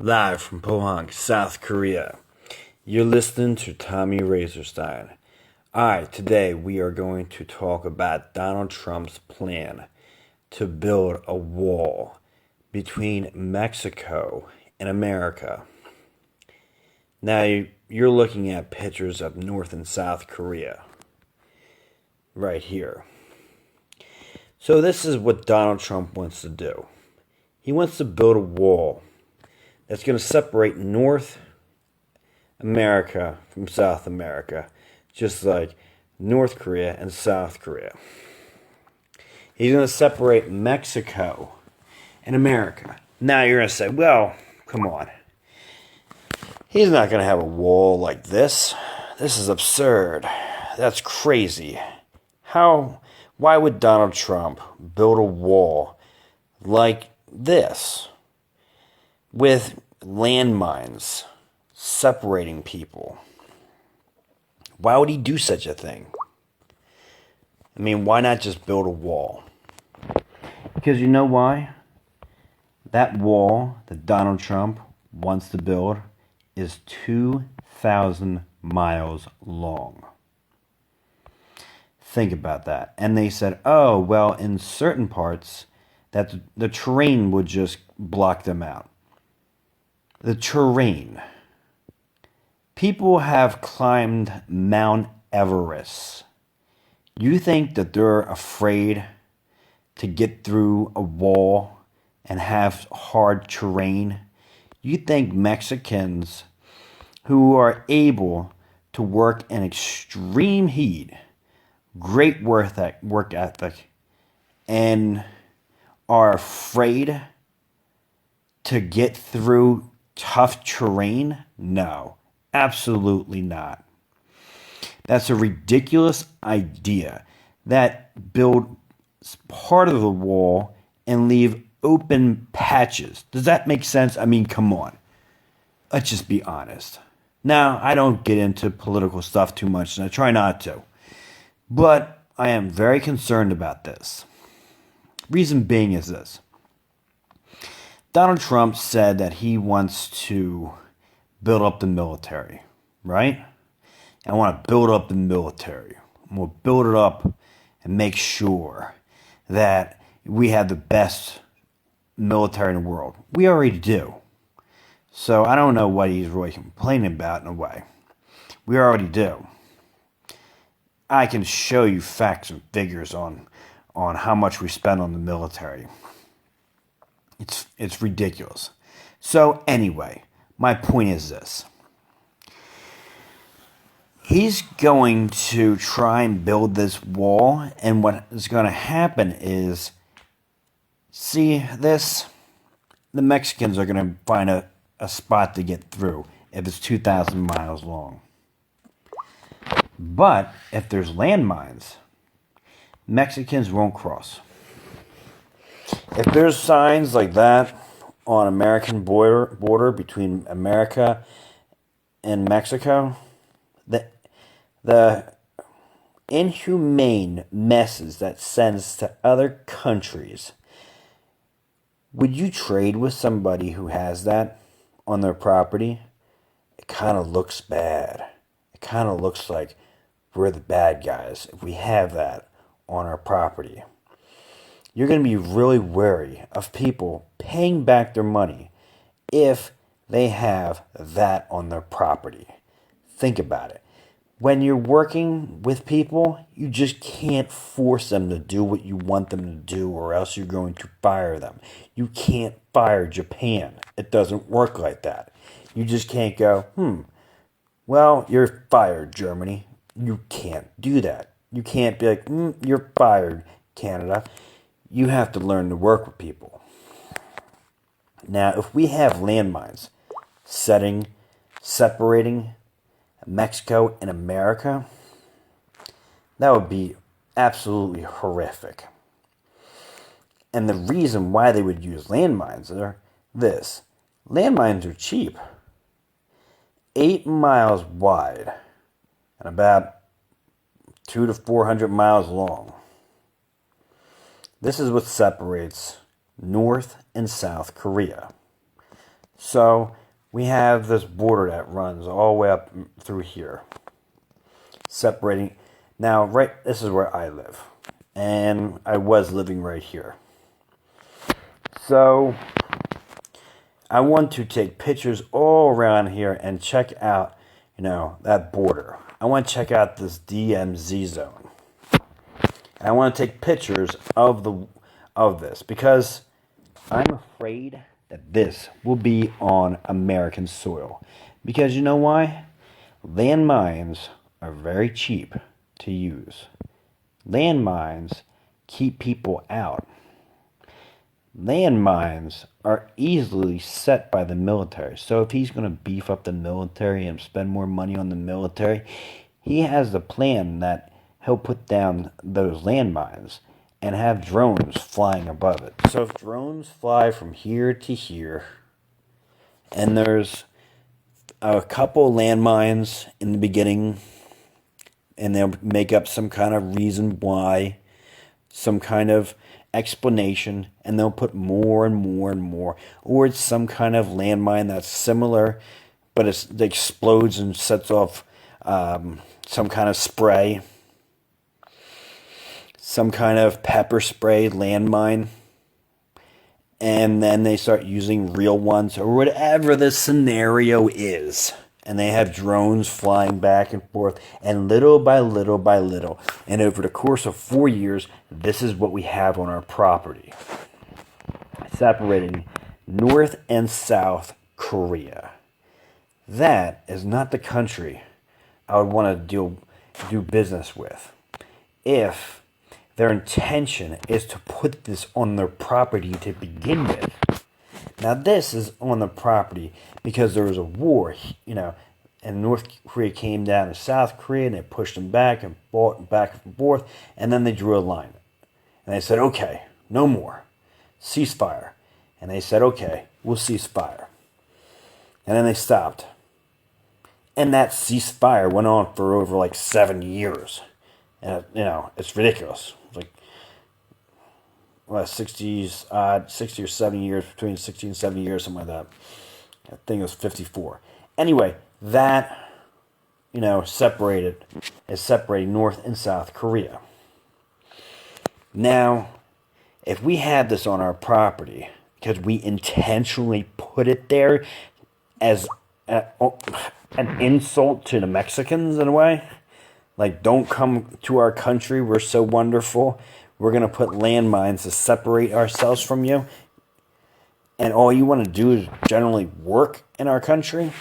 Live from Pohang, South Korea. You're listening to Tommy Razorstein. Alright, today we are going to talk about Donald Trump's plan to build a wall between Mexico and America. Now, you're looking at pictures of North and South Korea right here. So this is what Donald Trump wants to do. He wants to build a wall that's going to separate North America from South America, just like North Korea and South Korea. He's going to separate Mexico and America. Now you're going to say, well, come on. He's not going to have a wall like this. This is absurd. That's crazy. Why would Donald Trump build a wall like this with landmines separating people? Why would he do such a thing? I mean, why not just build a wall? Because you know why? That wall that Donald Trump wants to build is 2,000 miles long. Think about that. And they said, oh, well, in certain parts, that the terrain would just block them out. The terrain. People have climbed Mount Everest. You think that they're afraid to get through a wall and have hard terrain? You think Mexicans who are able to work in extreme heat, great work ethic, and are afraid to get through tough terrain? No, absolutely not. That's a ridiculous idea. That build part of the wall and leave open patches. Does that make sense? I mean, come on. Let's just be honest. Now, I don't get into political stuff too much, and I try not to. But I am very concerned about this. Reason being is this. Donald Trump said that he wants to build up the military, right? I want to build up the military. We'll build it up and make sure that we have the best military in the world. We already do. So I don't know what he's really complaining about in a way. We already do. I can show you facts and figures on how much we spend on the military. It's ridiculous. So anyway, my point is this. He's going to try and build this wall, and what is going to happen is, see this? The Mexicans are going to find a spot to get through if it's 2,000 miles long. But if there's landmines, Mexicans won't cross. If there's signs like that on American border between America and Mexico, the inhumane messes that sends to other countries, would you trade with somebody who has that on their property? It kind of looks bad. It kind of looks like we're the bad guys if we have that on our property. You're going to be really wary of people paying back their money if they have that on their property. Think about it. When you're working with people, you just can't force them to do what you want them to do, or else you're going to fire them. You can't fire Japan. It doesn't work like that. You just can't go, well, you're fired, Germany. You can't do that. You can't be like, you're fired, Canada. You have to learn to work with people. Now, if we have landmines separating Mexico and America, that would be absolutely horrific. And the reason why they would use landmines are this. Landmines are cheap. 8 miles wide and about 200 to 400 miles long. This is what separates North and South Korea. So we have this border that runs all the way up through here, separating. Now, this is where I live, and I was living right here. So I want to take pictures all around here and check out, that border. I want to check out this DMZ zone. And I want to take pictures of this because I'm afraid that this will be on American soil. Because you know why? Landmines are very cheap to use. Landmines keep people out. Landmines are easily set by the military. So if he's going to beef up the military and spend more money on the military, he has the plan that he'll put down those landmines and have drones flying above it. So if drones fly from here to here, and there's a couple landmines in the beginning, and they'll make up some kind of reason why, some kind of explanation, and they'll put more and more and more. Or it's some kind of landmine that's similar, but it explodes and sets off some kind of spray, some kind of pepper spray landmine. And then they start using real ones or whatever the scenario is. And they have drones flying back and forth. And little by little by little, and over the course of 4 years, this is what we have on our property. Separating North and South Korea. That is not the country I would want to do business with. If their intention is to put this on their property to begin with. Now this is on the property because there was a war, and North Korea came down to South Korea and they pushed them back and fought back and forth, and then they drew a line. And they said, okay, no more. Ceasefire. And they said, okay, we'll cease fire. And then they stopped. And that ceasefire went on for over 7 years. And, it's ridiculous. It's 60 or 70 years, between 60 and 70 years, something like that. I think it was 54. Anyway, that, is separating North and South Korea. Now, if we had this on our property, because we intentionally put it there as an insult to the Mexicans in a way, don't come to our country, we're so wonderful, we're going to put landmines to separate ourselves from you, and all you want to do is generally work in our country,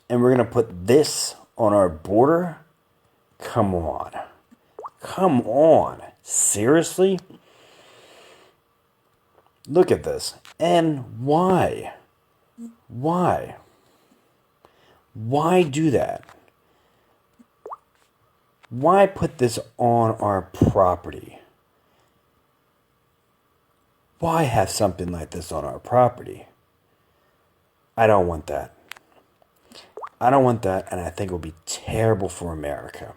and we're going to put this on our border? Come on. Seriously? Look at this. And why? Why do that? Why put this on our property? Why have something like this on our property? I don't want that. And I think it will be terrible for America.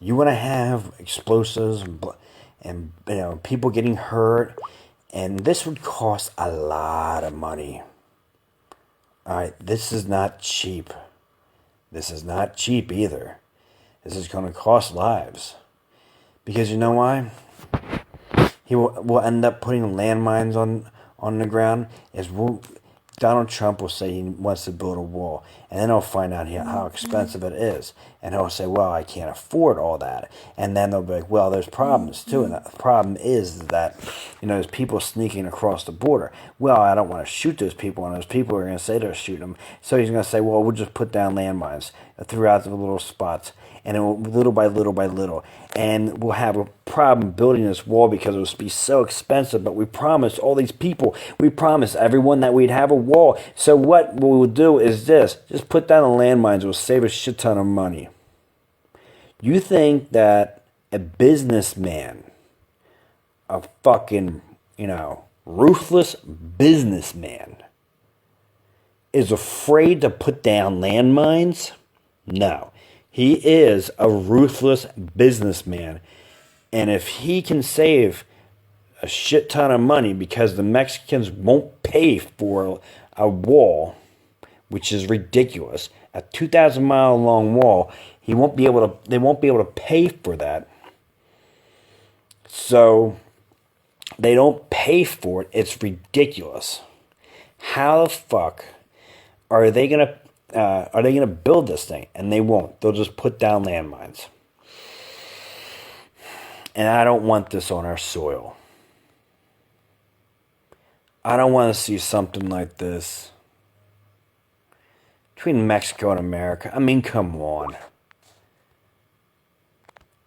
You want to have explosives and people getting hurt, and this would cost a lot of money. All right, this is not cheap. This is not cheap either. This is going to cost lives. Because you know why? He will end up putting landmines on the ground. Donald Trump will say he wants to build a wall. And then he'll find out how expensive it is. And he'll say, well, I can't afford all that. And then they'll be like, well, there's problems too. And the problem is that, there's people sneaking across the border. Well, I don't want to shoot those people. And those people are going to say they're shooting them. So he's going to say, well, we'll just put down landmines throughout the little spots. And it will, little by little by little. And we'll have a problem building this wall because it will be so expensive. But we promised all these people, we promised everyone that we'd have a wall. So what we will do is this. Just put down the landmines. We'll save a shit ton of money. You think that a businessman, a fucking, ruthless businessman, is afraid to put down landmines? No. He is a ruthless businessman. And if he can save a shit ton of money because the Mexicans won't pay for a wall, which is ridiculous. A 2,000-mile long wall, they won't be able to pay for that. So they don't pay for it. It's ridiculous. How the fuck are they gonna build this thing? And they won't. They'll just put down landmines. And I don't want this on our soil. I don't want to see something like this between Mexico and America. I mean, come on.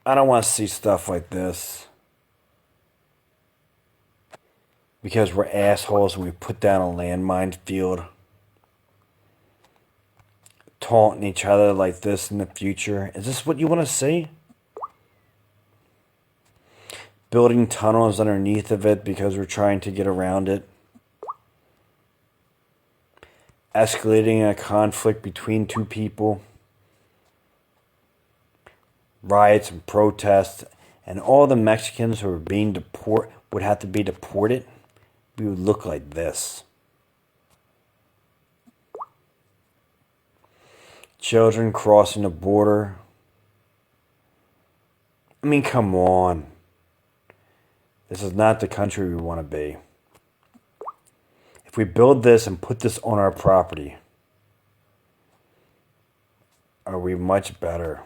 I don't want to see stuff like this. Because we're assholes and we put down a landmine field. Taunting each other like this in the future. Is this what you want to see? Building tunnels underneath of it because we're trying to get around it. Escalating a conflict between two people. Riots and protests. And all the Mexicans who are being deported would have to be deported. We would look like this. Children crossing the border. I mean, come on. This is not the country we want to be. If we build this and put this on our property, are we much better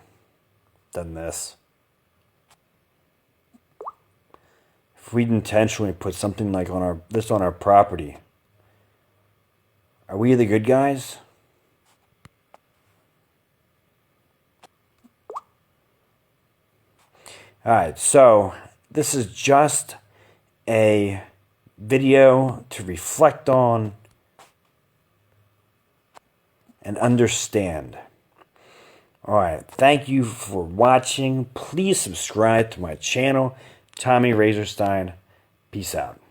than this? If we intentionally put something like this on our property, are we the good guys? Alright, so this is just a video to reflect on and understand. Alright, thank you for watching. Please subscribe to my channel, Tommy Razorstein. Peace out.